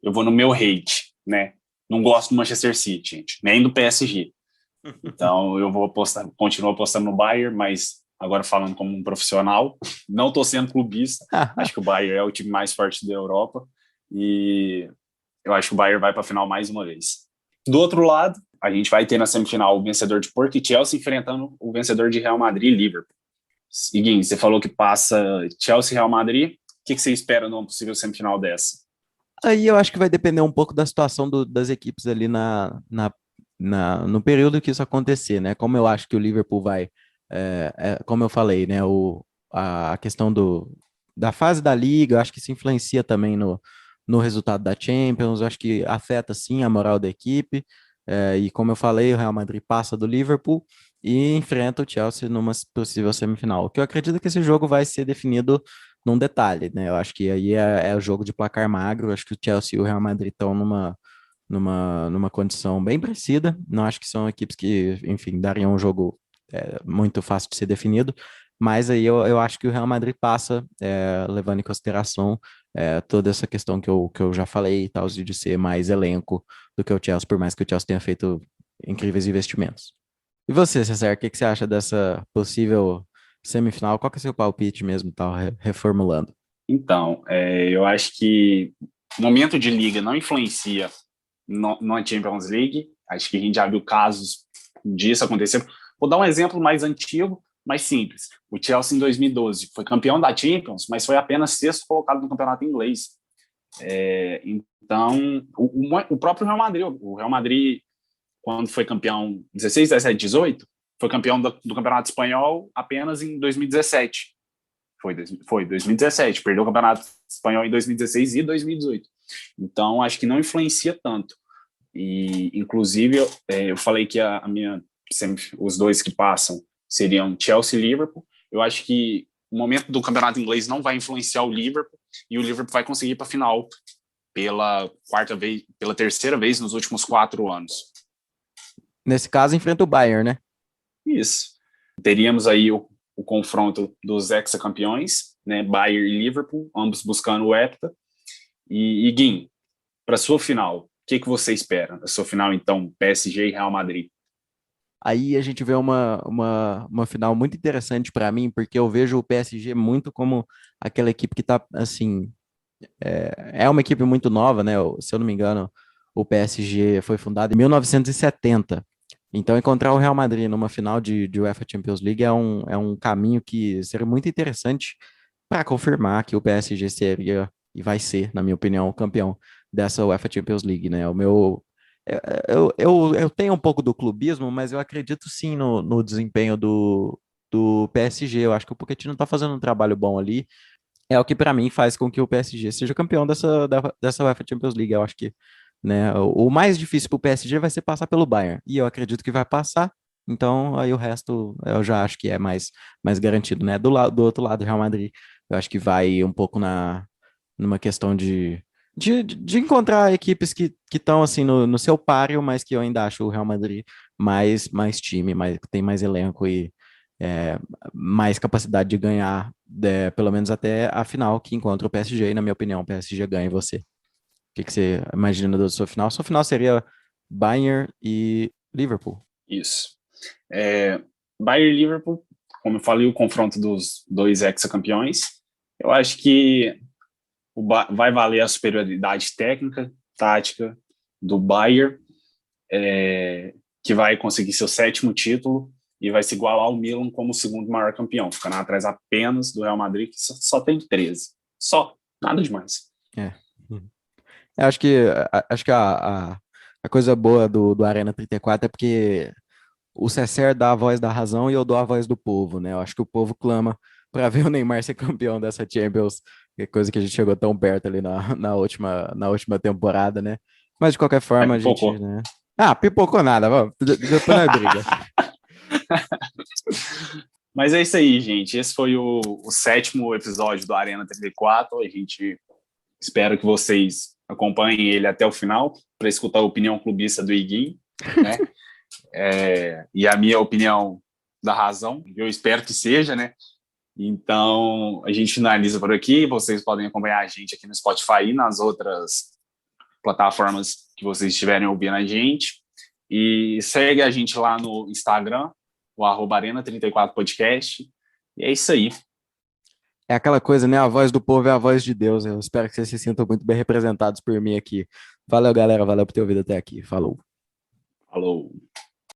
eu vou no meu hate, né? Não gosto do Manchester City, gente, nem do PSG. Então, eu vou apostar, continuo apostando no Bayern, mas agora falando como um profissional, não estou sendo clubista, acho que o Bayern é o time mais forte da Europa e eu acho que o Bayern vai para a final mais uma vez. Do outro lado, a gente vai ter na semifinal o vencedor de Porto e Chelsea enfrentando o vencedor de Real Madrid e Liverpool. Iguinho, você falou que passa Chelsea e Real Madrid. O que você espera numa possível semifinal dessa? Aí eu acho que vai depender um pouco da situação das equipes ali no período que isso acontecer, né? Como eu acho que o Liverpool vai, como eu falei, né? A questão da fase da liga, eu acho que isso influencia também no resultado da Champions, eu acho que afeta sim a moral da equipe. E como eu falei, o Real Madrid passa do Liverpool e enfrenta o Chelsea numa possível semifinal. O que eu acredito que esse jogo vai ser definido num detalhe, né? Eu acho que aí é o jogo de placar magro. Eu acho que o Chelsea e o Real Madrid estão numa condição bem parecida. Não acho que são equipes que, enfim, dariam um jogo muito fácil de ser definido. Mas aí eu acho que o Real Madrid passa, levando em consideração toda essa questão que eu já falei e tal, de ser mais elenco do que o Chelsea, por mais que o Chelsea tenha feito incríveis investimentos. E você, Cesar, o que você acha dessa possível semifinal? Qual que é o seu palpite mesmo, tal, reformulando? Então, eu acho que o momento de liga não influencia na Champions League. Acho que a gente já viu casos disso acontecer. Vou dar um exemplo mais antigo, mais simples. O Chelsea, em 2012, foi campeão da Champions, mas foi apenas sexto colocado no campeonato inglês. Então, o próprio Real Madrid, quando foi campeão 16, 17, 18, foi campeão do Campeonato Espanhol apenas em 2017. Foi 2017, perdeu o Campeonato Espanhol em 2016 e 2018. Então, acho que não influencia tanto. E, inclusive, eu falei que os dois que passam seriam Chelsea e Liverpool. Eu acho que o momento do campeonato inglês não vai influenciar o Liverpool e o Liverpool vai conseguir ir para a final pela terceira vez nos últimos 4 anos. Nesse caso, enfrenta o Bayern, né? Isso. Teríamos aí o confronto dos ex-campeões, né, Bayern e Liverpool, ambos buscando o hepta. E Guim, para sua final, o que você espera? A sua final, então, PSG e Real Madrid. Aí a gente vê uma final muito interessante para mim, porque eu vejo o PSG muito como aquela equipe que tá, assim, é uma equipe muito nova, né? Se eu não me engano, o PSG foi fundado em 1970. Então, encontrar o Real Madrid numa final de UEFA Champions League é um caminho que seria muito interessante para confirmar que o PSG seria e vai ser, na minha opinião, o campeão dessa UEFA Champions League, né? O meu, eu tenho um pouco do clubismo, mas eu acredito sim no desempenho do PSG. Eu acho que o Pochettino está fazendo um trabalho bom ali. É o que para mim faz com que o PSG seja campeão dessa UEFA Champions League. Eu acho que, né, o mais difícil para o PSG vai ser passar pelo Bayern. E eu acredito que vai passar. Então, aí o resto eu já acho que é mais garantido, né? Do outro lado, o Real Madrid, eu acho que vai um pouco numa questão de encontrar equipes que estão assim no seu páreo, mas que eu ainda acho o Real Madrid mais time, tem mais elenco e é, mais capacidade de ganhar, pelo menos até a final, que encontra o PSG, e na minha opinião, o PSG ganha. E você? O que você imagina da sua final? Sua final seria Bayern e Liverpool. Isso. Bayern e Liverpool, como eu falei, o confronto dos dois ex-campeões. Eu acho que vai valer a superioridade técnica, tática do Bayern, que vai conseguir seu 7º título e vai se igualar ao Milan como o 2º maior campeão, ficando atrás apenas do Real Madrid, que só tem 13. Só, nada demais. Eu acho que a coisa boa do Arena 34 é porque o César dá a voz da razão e eu dou a voz do povo, né? Eu acho que o povo clama para ver o Neymar ser campeão dessa Champions, que é coisa que a gente chegou tão perto ali na última temporada, né? Mas de qualquer forma, a gente, Pipocou. né? Ah, pipocou nada, vamos, depois nós briga. Mas é isso aí, gente. Esse foi o 7º episódio do Arena 34. A gente espera que vocês acompanhem ele até o final para escutar a opinião clubista do Iguim, né? E a minha opinião da razão. Eu espero que seja, né? Então, a gente finaliza por aqui. Vocês podem acompanhar a gente aqui no Spotify e nas outras plataformas que vocês estiverem ouvindo a gente. E segue a gente lá no Instagram, o @arena34podcast. E é isso aí. É aquela coisa, né? A voz do povo é a voz de Deus. Eu espero que vocês se sintam muito bem representados por mim aqui. Valeu, galera. Valeu por ter ouvido até aqui. Falou. Falou.